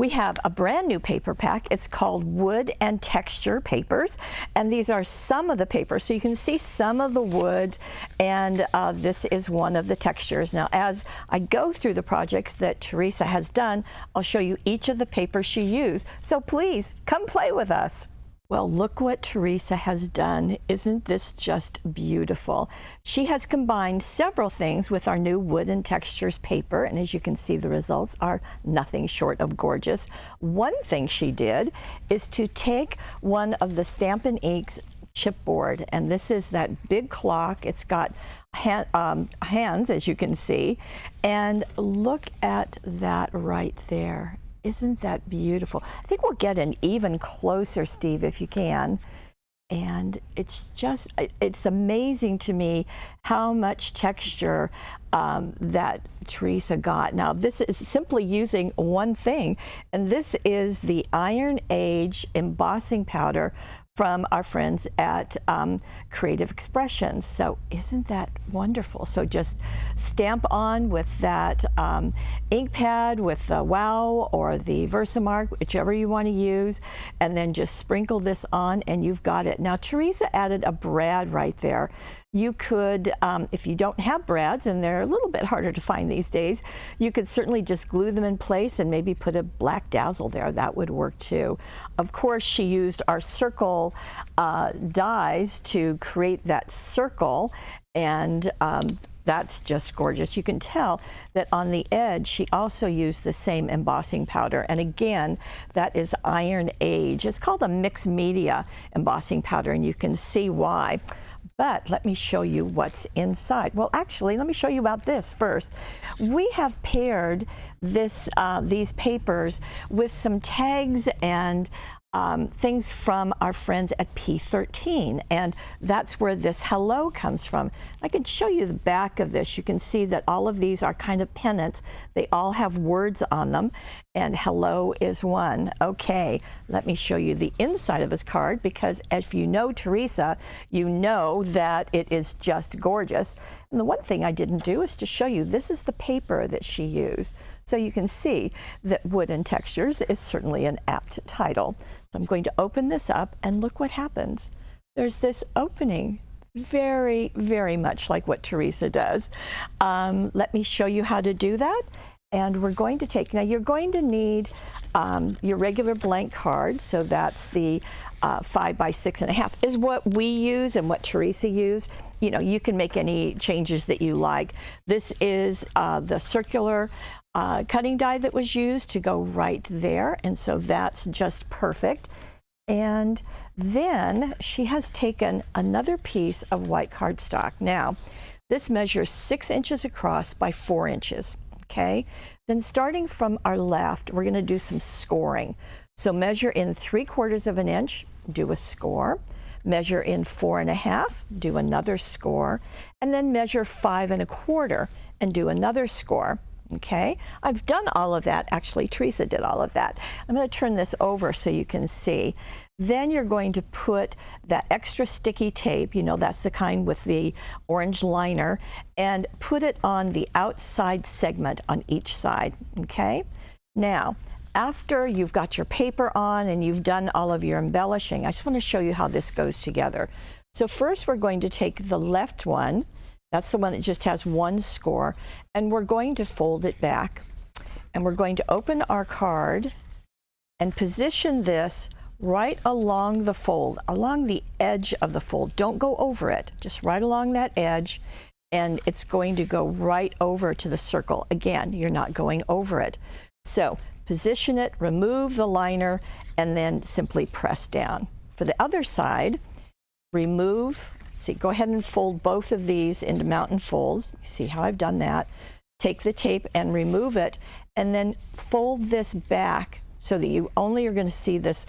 We have a brand new paper pack. It's called Wood and Texture Papers, and these are some of the papers. So you can see some of the wood, and this is one of the textures. Now, as I go through the projects that Teresa has done, I'll show you each of the papers she used. So please, come play with us. Well, look what Teresa has done. Isn't this just beautiful? She has combined several things with our new Wood and Textures paper, and as you can see, the results are nothing short of gorgeous. One thing she did is to take one of the Stampin' Ink's chipboard, and this is that big clock. It's got hands, as you can see, and look at that right there. Isn't that beautiful? I think we'll get an even closer, Steve, if you can. And it's amazing to me how much texture that Teresa got. Now, this is simply using one thing, and this is the Iron Age embossing powder from our friends at Creative Expressions. So isn't that wonderful? So just stamp on with that ink pad with the Wow or the Versamark, whichever you want to use, and then just sprinkle this on and you've got it. Now, Teresa added a brad right there. You could, if you don't have brads, and they're a little bit harder to find these days, you could certainly just glue them in place and maybe put a black dazzle there. That would work too. Of course, she used our circle dies to create that circle, and that's just gorgeous. You can tell that on the edge, she also used the same embossing powder. And again, that is Iron Age. It's called a mixed media embossing powder, and you can see why. But let me show you what's inside. Well, actually, let me show you about this first. We have paired these papers with some tags and things from our friends at P13, and that's where this hello comes from. I can show you the back of this. You can see that all of these are kind of pennants. They all have words on them, and hello is one. Okay, let me show you the inside of his card, because if you know Teresa, you know that it is just gorgeous. And the one thing I didn't do is to show you, this is the paper that she used. So you can see that Wood and Textures is certainly an apt title. So I'm going to open this up and look what happens. There's this opening, very, very much like what Teresa does. Let me show you how to do that. And we're going to take, now you're going to need your regular blank card. So that's the 5 by 6.5 is what we use and what Teresa used. You know, you can make any changes that you like. This is the circular cutting die that was used to go right there, and so that's just perfect. And then she has taken another piece of white cardstock. Now, this measures 6 inches across by 4 inches, okay? Then starting from our left, we're gonna do some scoring. So measure in 3/4 of an inch, do a score. Measure in 4.5, do another score. And then measure 5 1/4 and do another score. Okay, I've done all of that. Actually, Teresa did all of that. I'm going to turn this over so you can see. Then you're going to put that extra sticky tape, you know, that's the kind with the orange liner, and put it on the outside segment on each side, okay? Now, after you've got your paper on and you've done all of your embellishing, I just want to show you how this goes together. So first we're going to take the left one. That's the one that just has one score, and we're going to fold it back, and we're going to open our card and position this right along the fold, along the edge of the fold. Don't go over it, just right along that edge, and it's going to go right over to the circle. Again, you're not going over it. So position it, remove the liner, and then simply press down. For the other side, remove. See, go ahead and fold both of these into mountain folds. See how I've done that. Take the tape and remove it, and then fold this back so that you only are going to see this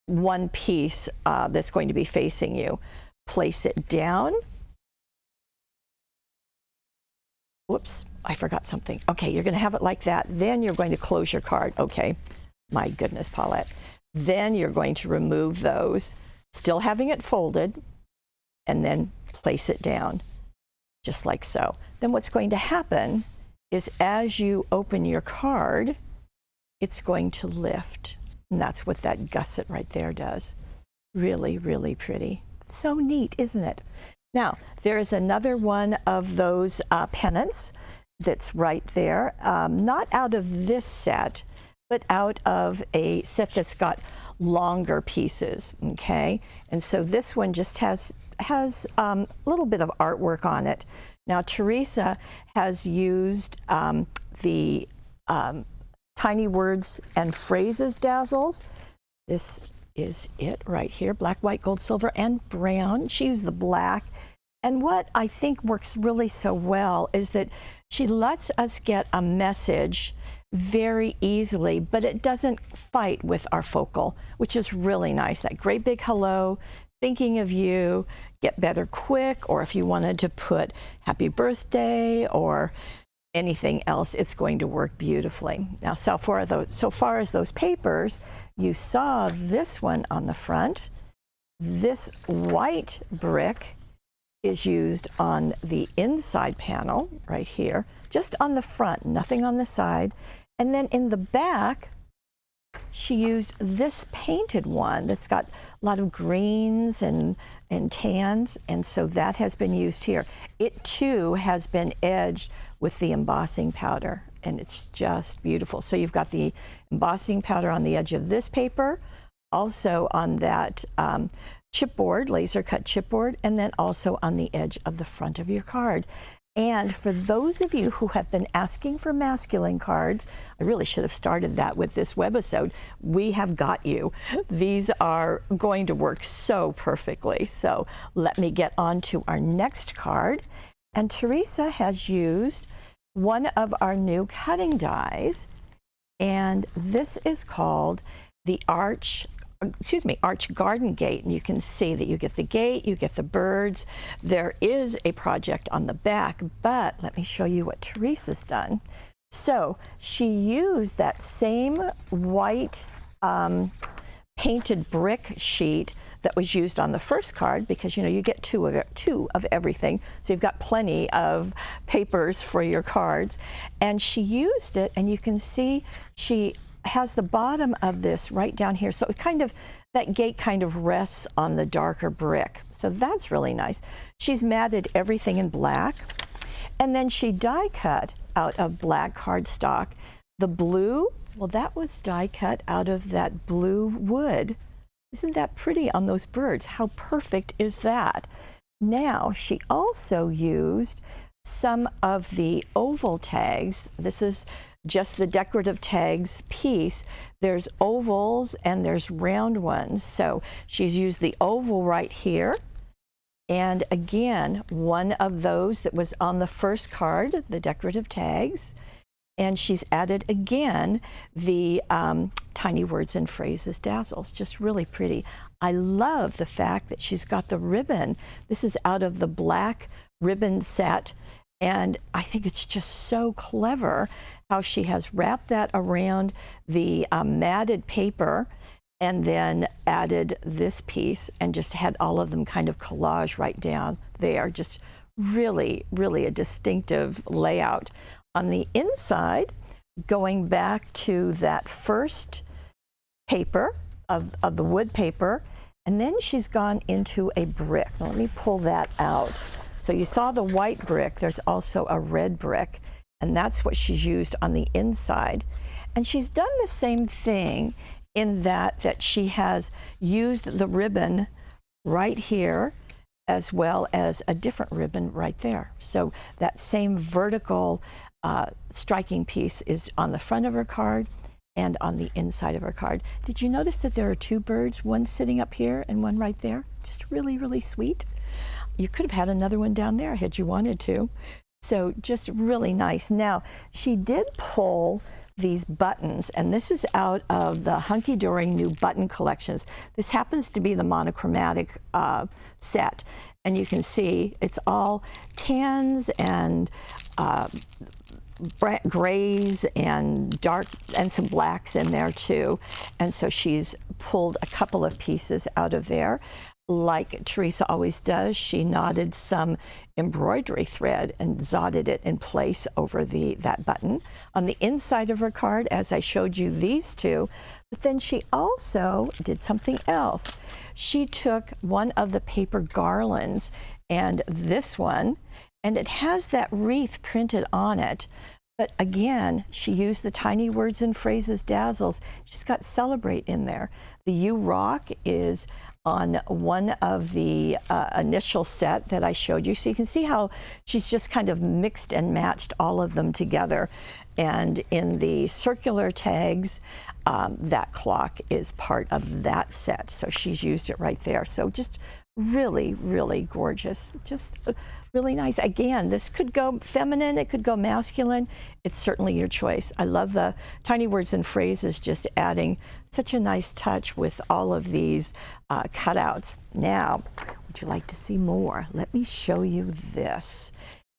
one piece that's going to be facing you. Place it down. Whoops, I forgot something. Okay, you're going to have it like that. Then you're going to close your card. Okay, my goodness, Paulette. Then you're going to remove those, still having it folded, and then place it down, just like so. Then what's going to happen is as you open your card, it's going to lift. And that's what that gusset right there does. Really, really pretty. So neat, isn't it? Now, there is another one of those pennants that's right there, not out of this set, but out of a set that's got longer pieces, okay? And so this one just has a little bit of artwork on it. Now, Teresa has used the Tiny Words and Phrases dazzles. This is it right here, black, white, gold, silver, and brown. She used the black. And what I think works really so well is that she lets us get a message very easily, but it doesn't fight with our focal, which is really nice. That great big hello, thinking of you, get better quick, or if you wanted to put happy birthday or anything else, it's going to work beautifully. Now, so far as those papers, you saw this one on the front. This white brick is used on the inside panel right here, just on the front, nothing on the side. And then in the back, she used this painted one that's got a lot of greens and tans, and so that has been used here. It too has been edged with the embossing powder, and it's just beautiful. So you've got the embossing powder on the edge of this paper, also on that chipboard, laser cut chipboard, and then also on the edge of the front of your card. And for those of you who have been asking for masculine cards, I really should have started that with this webisode. We have got you. These are going to work so perfectly. So let me get on to our next card. And Teresa has used one of our new cutting dies, and this is called the Arch Garden Gate. And you can see that you get the gate, you get the birds. There is a project on the back, but let me show you what Teresa's done. So she used that same white painted brick sheet that was used on the first card, because you get two of everything, so you've got plenty of papers for your cards. And she used it, and you can see she has the bottom of this right down here, so that gate kind of rests on the darker brick, so that's really nice. She's matted everything in black, and then she die cut out of black cardstock. The blue, well, that was die cut out of that blue wood. Isn't that pretty on those birds? How perfect is that? Now, she also used some of the oval tags. This is just the decorative tags piece. There's ovals and there's round ones. So she's used the oval right here. And again, one of those that was on the first card, the decorative tags. And she's added again the Tiny Words and Phrases dazzles, just really pretty. I love the fact that she's got the ribbon. This is out of the black ribbon set, and I think it's just so clever how she has wrapped that around the matted paper and then added this piece and just had all of them kind of collage right down there. Just really, really a distinctive layout. On the inside, going back to that first paper of the wood paper, and then she's gone into a brick. Now, let me pull that out. So you saw the white brick, there's also a red brick, and that's what she's used on the inside. And she's done the same thing in that she has used the ribbon right here as well as a different ribbon right there. So that same vertical striking piece is on the front of her card and on the inside of her card. Did you notice that there are two birds, one sitting up here and one right there? Just really, really sweet. You could have had another one down there had you wanted to. So just really nice. Now, she did pull these buttons, and this is out of the Hunky Dory New Button Collections. This happens to be the monochromatic set, and you can see it's all tans and grays and dark and some blacks in there too. And so she's pulled a couple of pieces out of there. like Teresa always does, she knotted some embroidery thread and zotted it in place over that button on the inside of her card, as I showed you these two. But then she also did something else. She took one of the paper garlands, and this one, and it has that wreath printed on it. But again, she used the tiny words and phrases dazzles. She's got celebrate in there. The You Rock is on one of the initial set that I showed you. So you can see how she's just kind of mixed and matched all of them together. And in the circular tags, that clock is part of that set. So she's used it right there. So just really, really gorgeous. Just really nice. Again, this could go feminine, it could go masculine. It's certainly your choice. I love the tiny words and phrases, just adding such a nice touch with all of these cutouts. Now, would you like to see more? Let me show you this.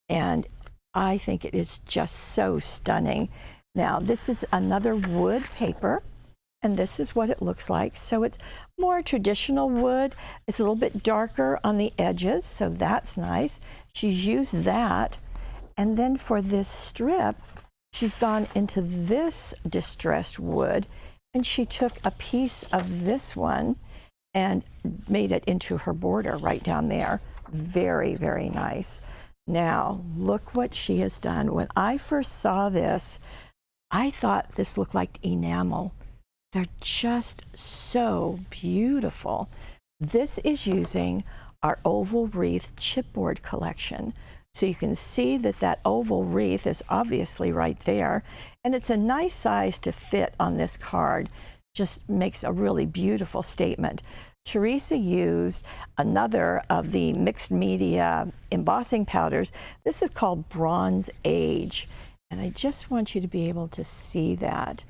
And I think it is just so stunning. Now, this is another wood paper, and this is what it looks like. So it's more traditional wood. It's a little bit darker on the edges, so that's nice. She's used that. And then for this strip, she's gone into this distressed wood, and she took a piece of this one and made it into her border right down there. Very, very nice. Now, look what she has done. When I first saw this, I thought this looked like enamel. They're just so beautiful. This is using our oval wreath chipboard collection. So you can see that that oval wreath is obviously right there. And it's a nice size to fit on this card. Just makes a really beautiful statement. Teresa used another of the mixed media embossing powders. This is called Bronze Age. And I just want you to be able to see that.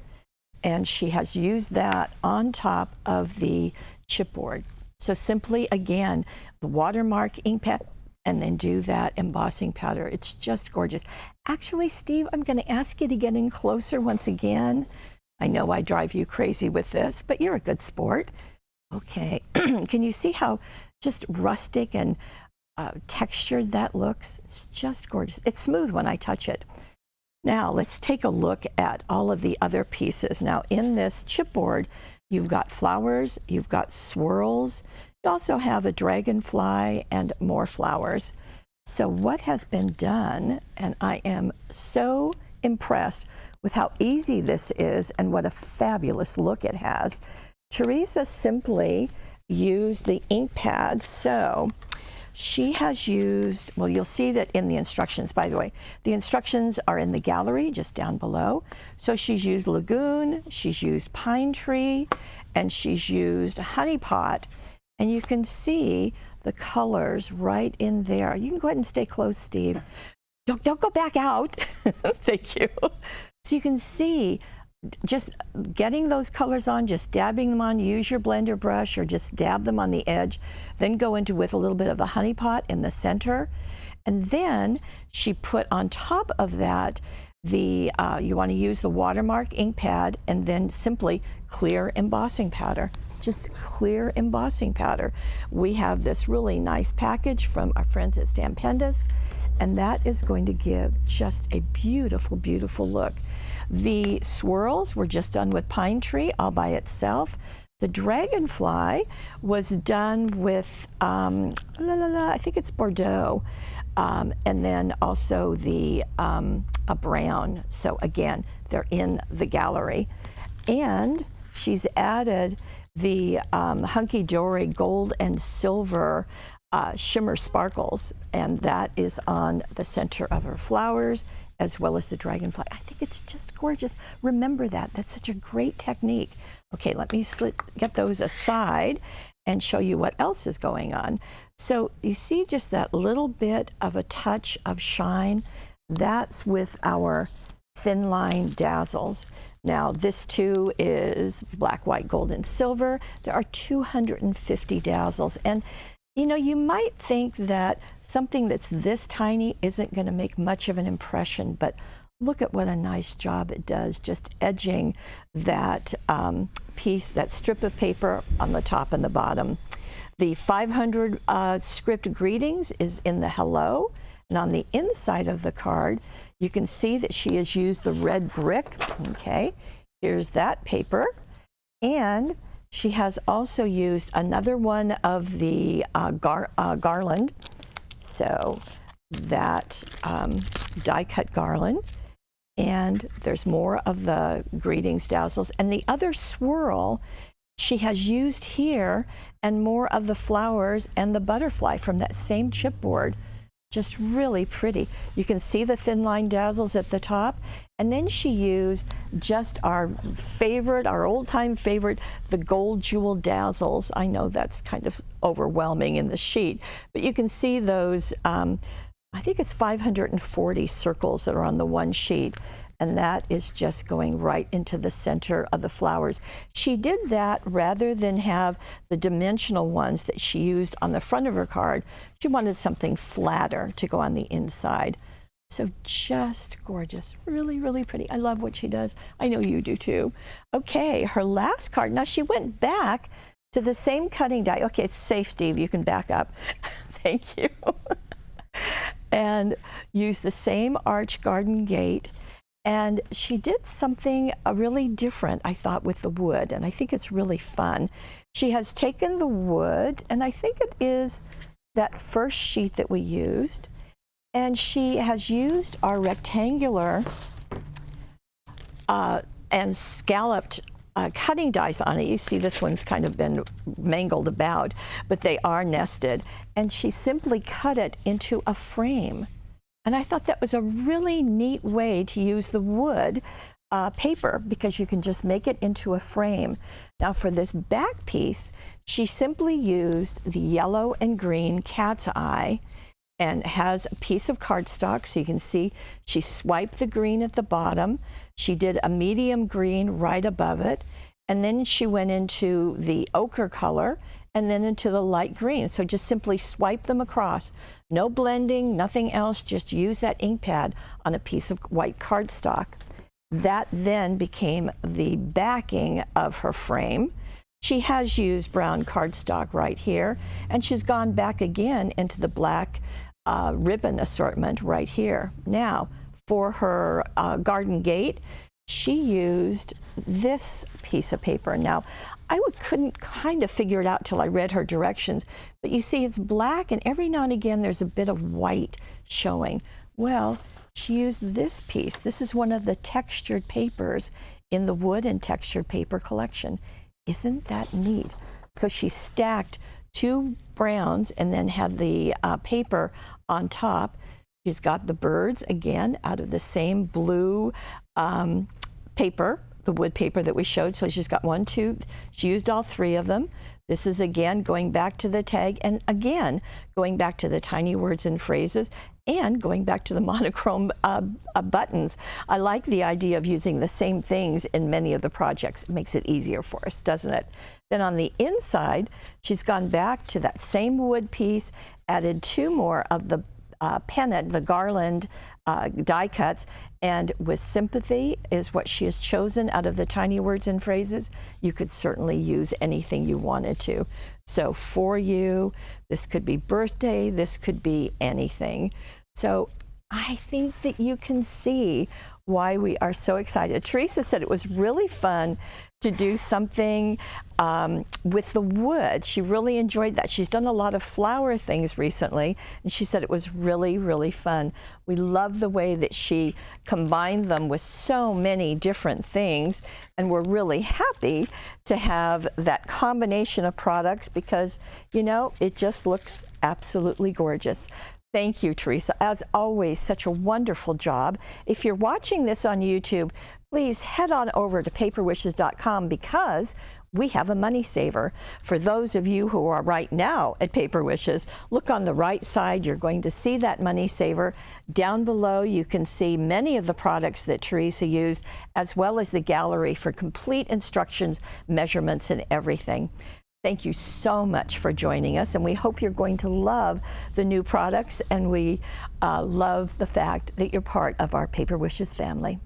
And she has used that on top of the chipboard. So simply, again, the watermark ink pad, and then do that embossing powder. It's just gorgeous. Actually, Steve, I'm going to ask you to get in closer once again. I know I drive you crazy with this, but you're a good sport. Okay, can you see how just rustic and textured that looks? It's just gorgeous. It's smooth when I touch it. Now, let's take a look at all of the other pieces. Now, in this chipboard, you've got flowers, you've got swirls, you also have a dragonfly and more flowers. So what has been done, and I am so impressed with how easy this is and what a fabulous look it has. Teresa simply used the ink pads. So she has used, well, you'll see that in the instructions, by the way. The instructions are in the gallery just down below. So she's used Lagoon, she's used Pine Tree, and she's used Honey Pot. And you can see the colors right in there. You can go ahead and stay close, Steve. Don't go back out. Thank you. So you can see just getting those colors on, just dabbing them on. Use your blender brush or just dab them on the edge. Then go into with a little bit of the Honey Pot in the center. And then she put on top of that the, you want to use the watermark ink pad and then simply clear embossing powder. Just clear embossing powder. We have this really nice package from our friends at Stampendous, and that is going to give just a beautiful, beautiful look. The swirls were just done with Pine Tree all by itself. The dragonfly was done with, I think it's Bordeaux, and then also the a brown. So again, they're in the gallery. And she's added the Hunky Dory gold and silver shimmer sparkles, and that is on the center of her flowers as well as the dragonfly. I think it's just gorgeous. Remember that. That's such a great technique. Okay, let me get those aside and show you what else is going on. So you see just that little bit of a touch of shine. That's with our thin line dazzles. Now this too is black, white, gold, and silver. There are 250 dazzles. And you know, you might think that something that's this tiny isn't going to make much of an impression, but look at what a nice job it does, just edging that piece, that strip of paper on the top and the bottom. The 500 script greetings is in the hello, and on the inside of the card, you can see that she has used the red brick. Okay, here's that paper, and she has also used another one of the garland. So that die-cut garland, and there's more of the greetings dazzles, and the other swirl she has used here, and more of the flowers and the butterfly from that same chipboard. Just really pretty. You can see the thin line dazzles at the top, and then she used just our favorite, our old-time favorite, the gold jewel dazzles. I know that's kind of overwhelming in the sheet, but you can see those, I think it's 540 circles that are on the one sheet, and that is just going right into the center of the flowers. She did that rather than have the dimensional ones that she used on the front of her card. She wanted something flatter to go on the inside. So just gorgeous, really, really pretty. I love what she does. I know you do too. Okay, her last card. Now she went back to the same cutting die. Okay, it's safe, Steve, you can back up. Thank you. And use the same arch garden gate. And she did something really different, I thought, with the wood, and I think it's really fun. She has taken the wood, and I think it is that first sheet that we used, and she has used our rectangular and scalloped cutting dies on it. You see this one's kind of been mangled about, but they are nested, and she simply cut it into a frame. And I thought that was a really neat way to use the wood paper, because you can just make it into a frame. Now for this back piece, she simply used the yellow and green cat's eye, and has a piece of cardstock, so you can see she swiped the green at the bottom. She did a medium green right above it, and then she went into the ochre color, and then into the light green. So just simply swipe them across. No blending, nothing else, just use that ink pad on a piece of white cardstock. That then became the backing of her frame. She has used brown cardstock right here, and she's gone back again into the black ribbon assortment right here. Now, for her garden gate, she used this piece of paper. Now, I couldn't kind of figure it out till I read her directions, but you see it's black, and every now and again there's a bit of white showing. Well, she used this piece. This is one of the textured papers in the wood and textured paper collection. Isn't that neat? So she stacked two browns and then had the paper on top. She's got the birds again out of the same blue paper, the wood paper that we showed. So she's got 1, 2, she used all 3 of them. This is again going back to the tag, and again going back to the tiny words and phrases, and going back to the monochrome buttons. I like the idea of using the same things in many of the projects. It makes it easier for us, doesn't it? Then on the inside, she's gone back to that same wood piece, added 2 more of the pennant, the garland die cuts, and with sympathy is what she has chosen out of the tiny words and phrases. You could certainly use anything you wanted to. So for you, this could be birthday, this could be anything. So I think that you can see why we are so excited. Teresa said it was really fun to do something with the wood. She really enjoyed that. She's done a lot of flower things recently, and she said it was really, really fun. We love the way that she combined them with so many different things, and we're really happy to have that combination of products because, you know, it just looks absolutely gorgeous. Thank you, Teresa. As always, such a wonderful job. If you're watching this on YouTube, please head on over to paperwishes.com because we have a money saver. For those of you who are right now at Paper Wishes, look on the right side. You're going to see that money saver. Down below, you can see many of the products that Teresa used, as well as the gallery for complete instructions, measurements, and everything. Thank you so much for joining us, and we hope you're going to love the new products, and we love the fact that you're part of our Paper Wishes family.